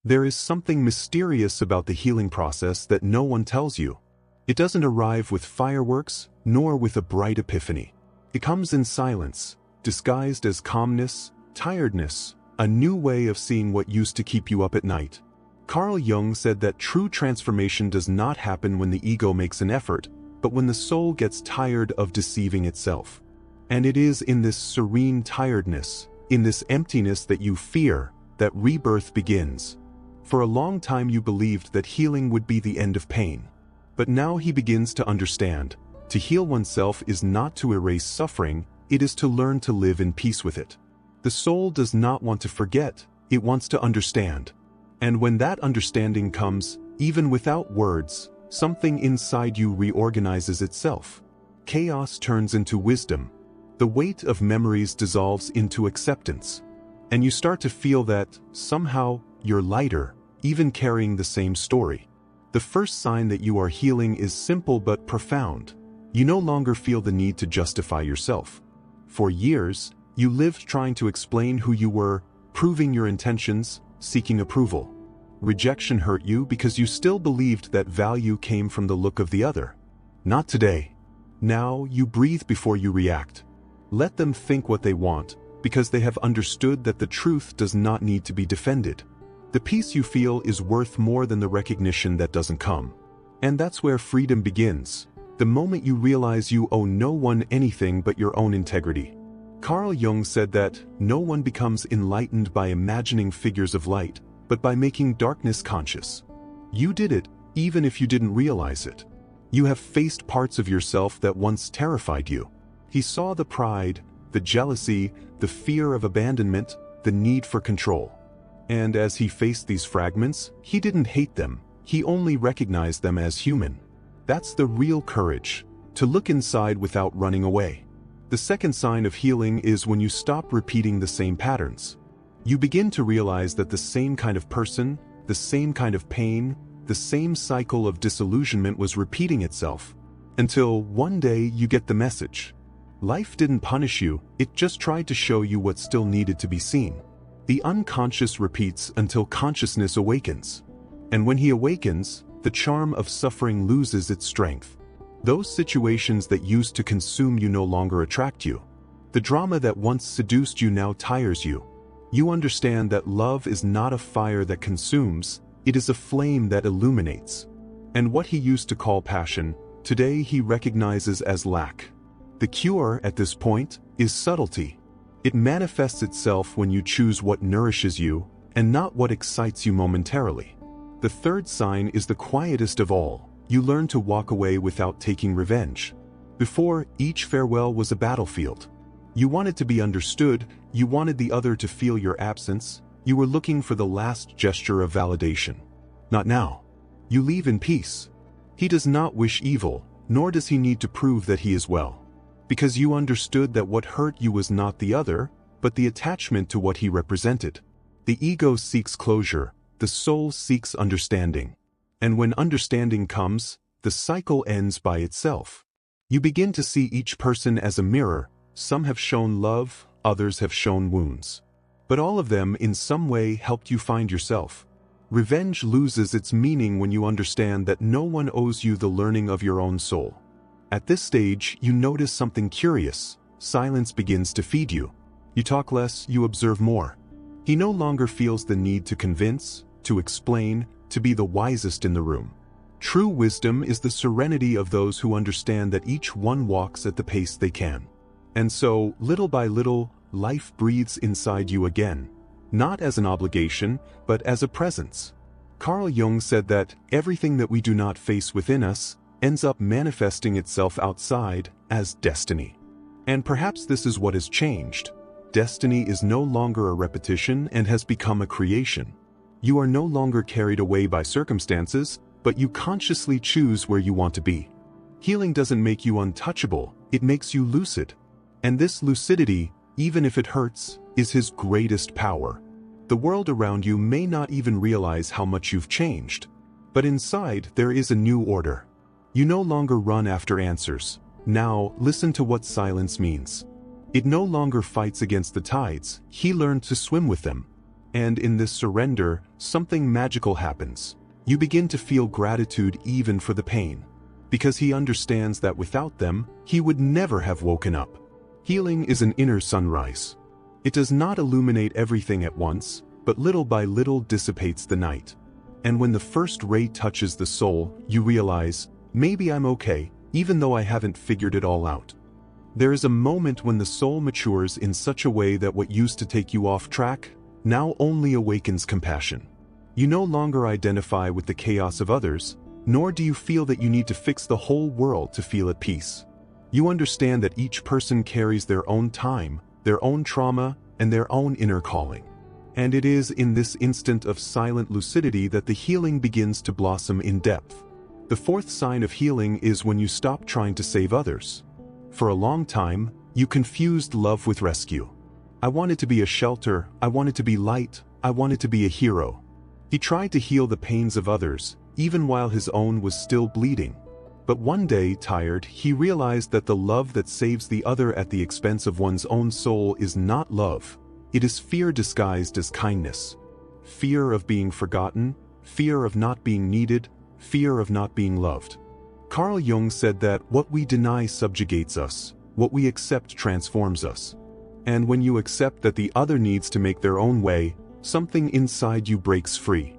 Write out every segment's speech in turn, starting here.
There is something mysterious about the healing process that no one tells you. It doesn't arrive with fireworks, nor with a bright epiphany. It comes in silence, disguised as calmness, tiredness, a new way of seeing what used to keep you up at night. Carl Jung said that true transformation does not happen when the ego makes an effort, but when the soul gets tired of deceiving itself. And it is in this serene tiredness, in this emptiness that you fear, that rebirth begins. For a long time you believed that healing would be the end of pain. But now he begins to understand. To heal oneself is not to erase suffering, it is to learn to live in peace with it. The soul does not want to forget, it wants to understand. And when that understanding comes, even without words, something inside you reorganizes itself. Chaos turns into wisdom. The weight of memories dissolves into acceptance. And you start to feel that, somehow, you're lighter, even carrying the same story. The first sign that you are healing is simple but profound. You no longer feel the need to justify yourself. For years, you lived trying to explain who you were, proving your intentions, seeking approval. Rejection hurt you because you still believed that value came from the look of the other. Not today. Now you breathe before you react. Let them think what they want, because they have understood that the truth does not need to be defended. The peace you feel is worth more than the recognition that doesn't come. And that's where freedom begins, the moment you realize you owe no one anything but your own integrity. Carl Jung said that no one becomes enlightened by imagining figures of light, but by making darkness conscious. You did it, even if you didn't realize it. You have faced parts of yourself that once terrified you. He saw the pride, the jealousy, the fear of abandonment, the need for control. And as he faced these fragments, he didn't hate them, he only recognized them as human. That's the real courage, to look inside without running away. The second sign of healing is when you stop repeating the same patterns. You begin to realize that the same kind of person, the same kind of pain, the same cycle of disillusionment was repeating itself. Until one day you get the message. Life didn't punish you, it just tried to show you what still needed to be seen. The unconscious repeats until consciousness awakens. And when he awakens, the charm of suffering loses its strength. Those situations that used to consume you no longer attract you. The drama that once seduced you now tires you. You understand that love is not a fire that consumes, it is a flame that illuminates. And what he used to call passion, today he recognizes as lack. The cure, at this point, is subtlety. It manifests itself when you choose what nourishes you, and not what excites you momentarily. The third sign is the quietest of all. You learn to walk away without taking revenge. Before, each farewell was a battlefield. You wanted to be understood, you wanted the other to feel your absence, you were looking for the last gesture of validation. Not now. You leave in peace. He does not wish evil, nor does he need to prove that he is well. Because you understood that what hurt you was not the other, but the attachment to what he represented. The ego seeks closure, the soul seeks understanding. And when understanding comes, the cycle ends by itself. You begin to see each person as a mirror. Some have shown love, others have shown wounds. But all of them in some way helped you find yourself. Revenge loses its meaning when you understand that no one owes you the learning of your own soul. At this stage, you notice something curious. Silence begins to feed you. You talk less, you observe more. He no longer feels the need to convince, to explain, to be the wisest in the room. True wisdom is the serenity of those who understand that each one walks at the pace they can. And so, little by little, life breathes inside you again. Not as an obligation, but as a presence. Carl Jung said that everything that we do not face within us ends up manifesting itself outside as destiny. And perhaps this is what has changed. Destiny is no longer a repetition and has become a creation. You are no longer carried away by circumstances, but you consciously choose where you want to be. Healing doesn't make you untouchable, it makes you lucid. And this lucidity, even if it hurts, is his greatest power. The world around you may not even realize how much you've changed. But inside, there is a new order. You no longer run after answers. Now, listen to what silence means. It no longer fights against the tides, he learned to swim with them. And in this surrender, something magical happens. You begin to feel gratitude even for the pain, because he understands that without them, he would never have woken up. Healing is an inner sunrise. It does not illuminate everything at once, but little by little dissipates the night. And when the first ray touches the soul, you realize, maybe I'm okay, even though I haven't figured it all out. There is a moment when the soul matures in such a way that what used to take you off track now only awakens compassion. You no longer identify with the chaos of others, nor do you feel that you need to fix the whole world to feel at peace. You understand that each person carries their own time, their own trauma, and their own inner calling. And it is in this instant of silent lucidity that the healing begins to blossom in depth. The fourth sign of healing is when you stop trying to save others. For a long time, you confused love with rescue. I wanted to be a shelter, I wanted to be light, I wanted to be a hero. He tried to heal the pains of others, even while his own was still bleeding. But one day, tired, he realized that the love that saves the other at the expense of one's own soul is not love. It is fear disguised as kindness. Fear of being forgotten, fear of not being needed, fear of not being loved. Carl Jung said that what we deny subjugates us, what we accept transforms us. And when you accept that the other needs to make their own way, something inside you breaks free.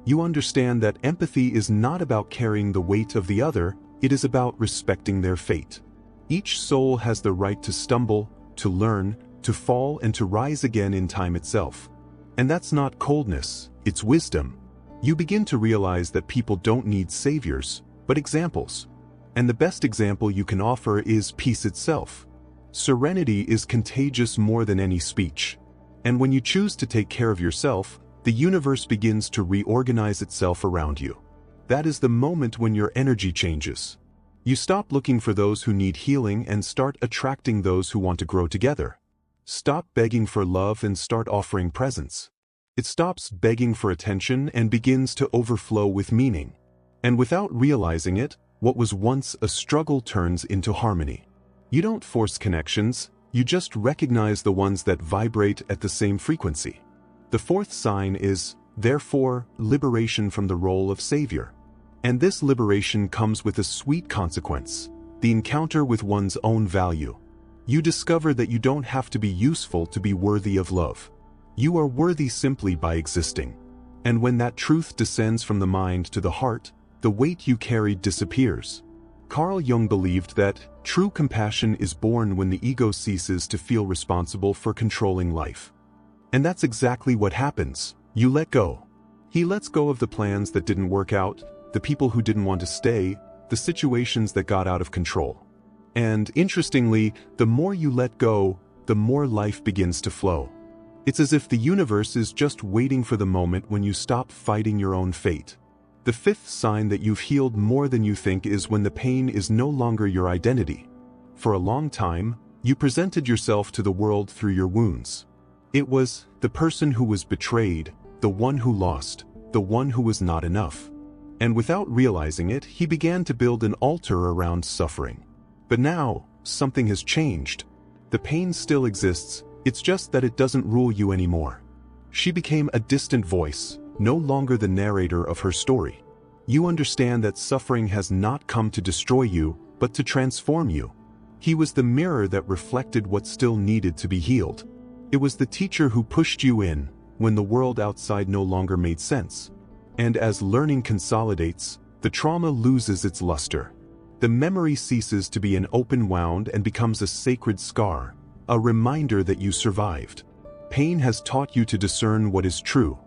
You understand that empathy is not about carrying the weight of the other, it is about respecting their fate. Each soul has the right to stumble, to learn, to fall and to rise again in time itself. And that's not coldness, it's wisdom. You begin to realize that people don't need saviors, but examples. And the best example you can offer is peace itself. Serenity is contagious more than any speech. And when you choose to take care of yourself, the universe begins to reorganize itself around you. That is the moment when your energy changes. You stop looking for those who need healing and start attracting those who want to grow together. Stop begging for love and start offering presence. It stops begging for attention and begins to overflow with meaning. And without realizing it, what was once a struggle turns into harmony. You don't force connections, you just recognize the ones that vibrate at the same frequency. The fourth sign is, therefore, liberation from the role of savior. And this liberation comes with a sweet consequence, the encounter with one's own value. You discover that you don't have to be useful to be worthy of love. You are worthy simply by existing. And when that truth descends from the mind to the heart, the weight you carried disappears. Carl Jung believed that true compassion is born when the ego ceases to feel responsible for controlling life. And that's exactly what happens. You let go. He lets go of the plans that didn't work out, the people who didn't want to stay, the situations that got out of control. And interestingly, the more you let go, the more life begins to flow. It's as if the universe is just waiting for the moment when you stop fighting your own fate. The fifth sign that you've healed more than you think is when the pain is no longer your identity. For a long time, you presented yourself to the world through your wounds. It was the person who was betrayed, the one who lost, the one who was not enough. And without realizing it, he began to build an altar around suffering. But now, something has changed. The pain still exists, it's just that it doesn't rule you anymore. She became a distant voice, no longer the narrator of her story. You understand that suffering has not come to destroy you, but to transform you. He was the mirror that reflected what still needed to be healed. It was the teacher who pushed you in, when the world outside no longer made sense. And as learning consolidates, the trauma loses its luster. The memory ceases to be an open wound and becomes a sacred scar, a reminder that you survived. Pain has taught you to discern what is true.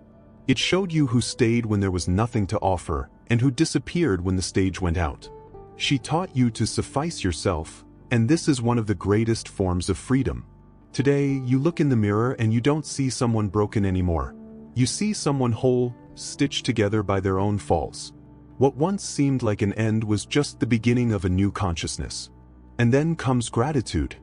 It showed you who stayed when there was nothing to offer, and who disappeared when the stage went out. She taught you to suffice yourself, and this is one of the greatest forms of freedom. Today, you look in the mirror and you don't see someone broken anymore. You see someone whole, stitched together by their own falls. What once seemed like an end was just the beginning of a new consciousness. And then comes gratitude.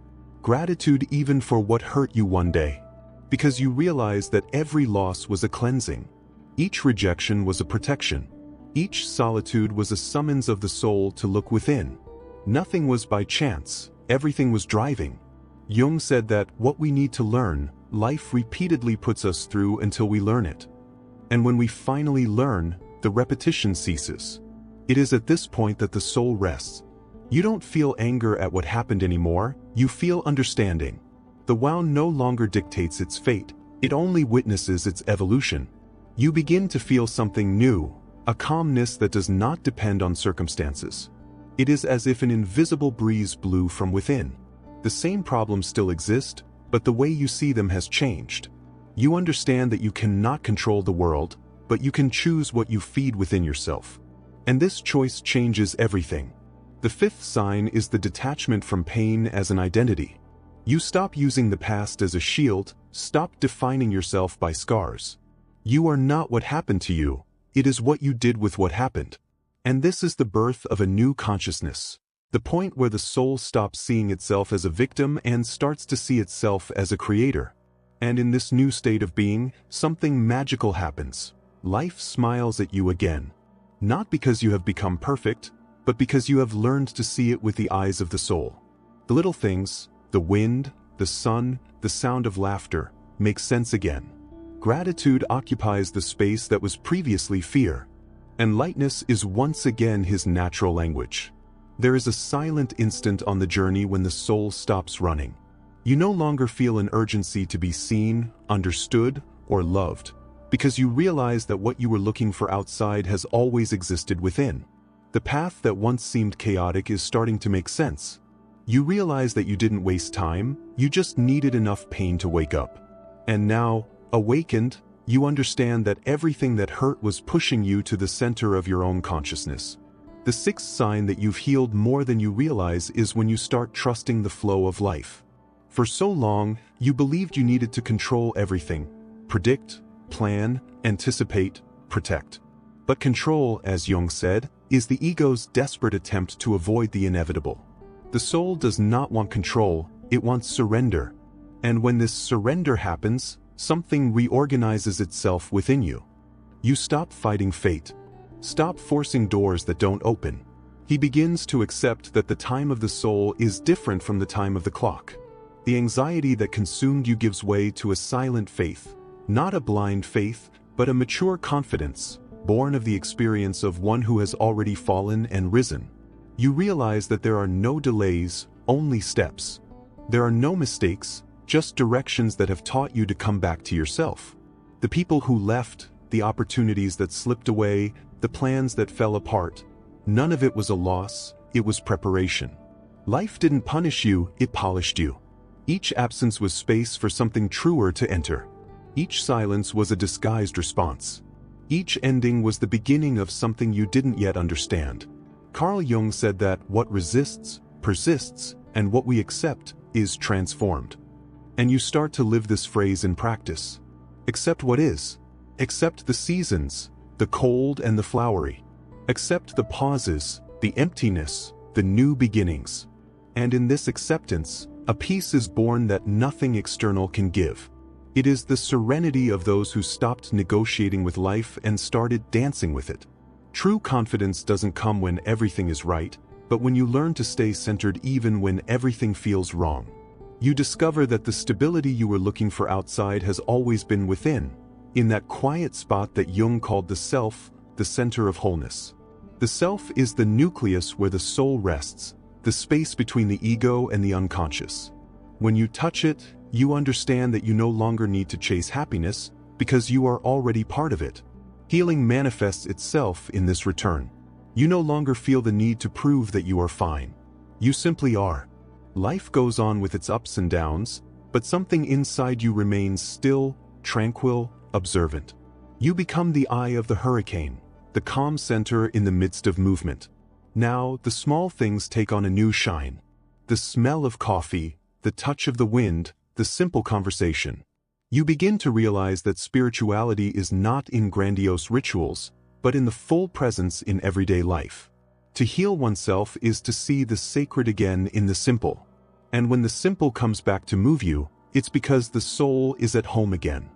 Gratitude even for what hurt you one day. Because you realize that every loss was a cleansing. Each rejection was a protection. Each solitude was a summons of the soul to look within. Nothing was by chance, everything was driving. Jung said that what we need to learn, life repeatedly puts us through until we learn it. And when we finally learn, the repetition ceases. It is at this point that the soul rests. You don't feel anger at what happened anymore, you feel understanding. The wound no longer dictates its fate, it only witnesses its evolution. You begin to feel something new, a calmness that does not depend on circumstances. It is as if an invisible breeze blew from within. The same problems still exist, but the way you see them has changed. You understand that you cannot control the world, but you can choose what you feed within yourself. And this choice changes everything. The fifth sign is the detachment from pain as an identity. You stop using the past as a shield, stop defining yourself by scars. You are not what happened to you, it is what you did with what happened. And this is the birth of a new consciousness. The point where the soul stops seeing itself as a victim and starts to see itself as a creator. And in this new state of being, something magical happens. Life smiles at you again. Not because you have become perfect, but because you have learned to see it with the eyes of the soul. The little things, the wind, the sun, the sound of laughter, make sense again. Gratitude occupies the space that was previously fear. And lightness is once again his natural language. There is a silent instant on the journey when the soul stops running. You no longer feel an urgency to be seen, understood, or loved, because you realize that what you were looking for outside has always existed within. The path that once seemed chaotic is starting to make sense. You realize that you didn't waste time, you just needed enough pain to wake up. And now, awakened, you understand that everything that hurt was pushing you to the center of your own consciousness. The sixth sign that you've healed more than you realize is when you start trusting the flow of life. For so long, you believed you needed to control everything, predict, plan, anticipate, protect. But control, as Jung said, is the ego's desperate attempt to avoid the inevitable. The soul does not want control, it wants surrender. And when this surrender happens, something reorganizes itself within you. You stop fighting fate. Stop forcing doors that don't open. He begins to accept that the time of the soul is different from the time of the clock. The anxiety that consumed you gives way to a silent faith, not a blind faith, but a mature confidence, born of the experience of one who has already fallen and risen. You realize that there are no delays, only steps. There are no mistakes, just directions that have taught you to come back to yourself. The people who left, the opportunities that slipped away, the plans that fell apart, none of it was a loss, it was preparation. Life didn't punish you, it polished you. Each absence was space for something truer to enter. Each silence was a disguised response. Each ending was the beginning of something you didn't yet understand. Carl Jung said that what resists, persists, and what we accept is transformed. And you start to live this phrase in practice. Accept what is. Accept the seasons, the cold and the flowery. Accept the pauses, the emptiness, the new beginnings. And in this acceptance, a peace is born that nothing external can give. It is the serenity of those who stopped negotiating with life and started dancing with it. True confidence doesn't come when everything is right, but when you learn to stay centered even when everything feels wrong. You discover that the stability you were looking for outside has always been within, in that quiet spot that Jung called the self, the center of wholeness. The self is the nucleus where the soul rests, the space between the ego and the unconscious. When you touch it, you understand that you no longer need to chase happiness because you are already part of it. Healing manifests itself in this return. You no longer feel the need to prove that you are fine. You simply are. Life goes on with its ups and downs, but something inside you remains still, tranquil, observant. You become the eye of the hurricane, the calm center in the midst of movement. Now, the small things take on a new shine. The smell of coffee, the touch of the wind, the simple conversation. You begin to realize that spirituality is not in grandiose rituals, but in the full presence in everyday life. To heal oneself is to see the sacred again in the simple. And when the simple comes back to move you, it's because the soul is at home again.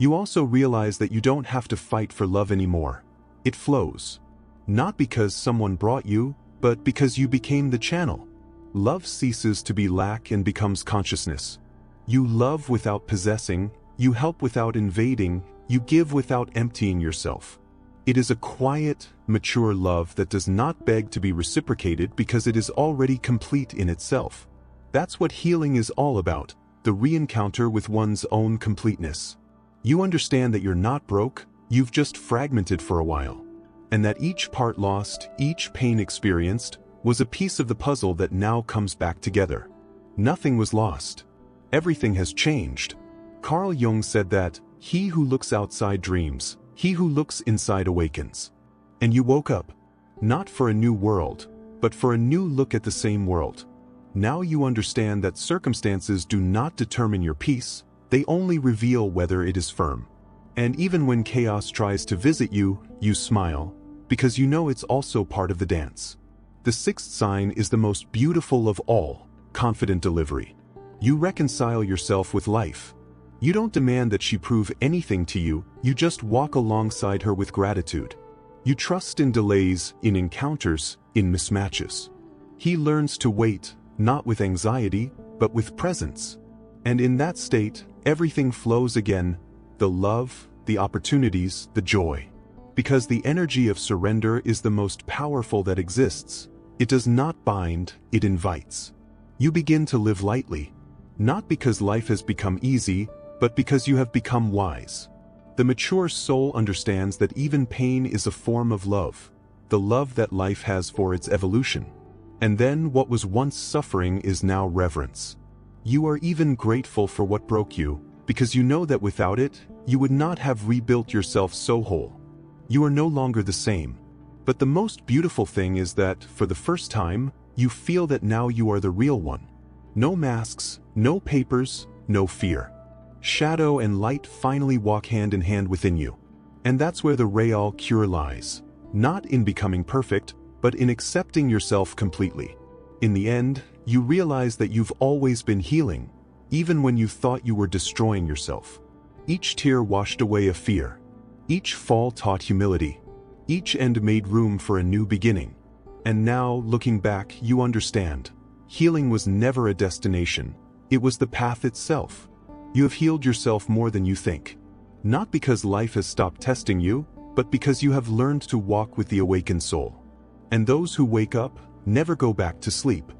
You also realize that you don't have to fight for love anymore. It flows. Not because someone brought you, but because you became the channel. Love ceases to be lack and becomes consciousness. You love without possessing, you help without invading, you give without emptying yourself. It is a quiet, mature love that does not beg to be reciprocated because it is already complete in itself. That's what healing is all about, the re-encounter with one's own completeness. You understand that you're not broke, you've just fragmented for a while. And that each part lost, each pain experienced, was a piece of the puzzle that now comes back together. Nothing was lost. Everything has changed. Carl Jung said that, "He who looks outside dreams, he who looks inside awakens." And you woke up, not for a new world, but for a new look at the same world. Now you understand that circumstances do not determine your peace, they only reveal whether it is firm. And even when chaos tries to visit you, you smile, because you know it's also part of the dance. The sixth sign is the most beautiful of all, confident delivery. You reconcile yourself with life. You don't demand that she prove anything to you, you just walk alongside her with gratitude. You trust in delays, in encounters, in mismatches. He learns to wait, not with anxiety, but with presence. And in that state, everything flows again, the love, the opportunities, the joy. Because the energy of surrender is the most powerful that exists. It does not bind, it invites. You begin to live lightly, not because life has become easy, but because you have become wise. The mature soul understands that even pain is a form of love, the love that life has for its evolution. And then what was once suffering is now reverence. You are even grateful for what broke you, because you know that without it, you would not have rebuilt yourself so whole. You are no longer the same. But the most beautiful thing is that, for the first time, you feel that now you are the real one. No masks, no papers, no fear. Shadow and light finally walk hand in hand within you. And that's where the real cure lies. Not in becoming perfect, but in accepting yourself completely. In the end, you realize that you've always been healing, even when you thought you were destroying yourself. Each tear washed away a fear. Each fall taught humility. Each end made room for a new beginning. And now, looking back, you understand. Healing was never a destination. It was the path itself. You have healed yourself more than you think. Not because life has stopped testing you, but because you have learned to walk with the awakened soul. And those who wake up never go back to sleep.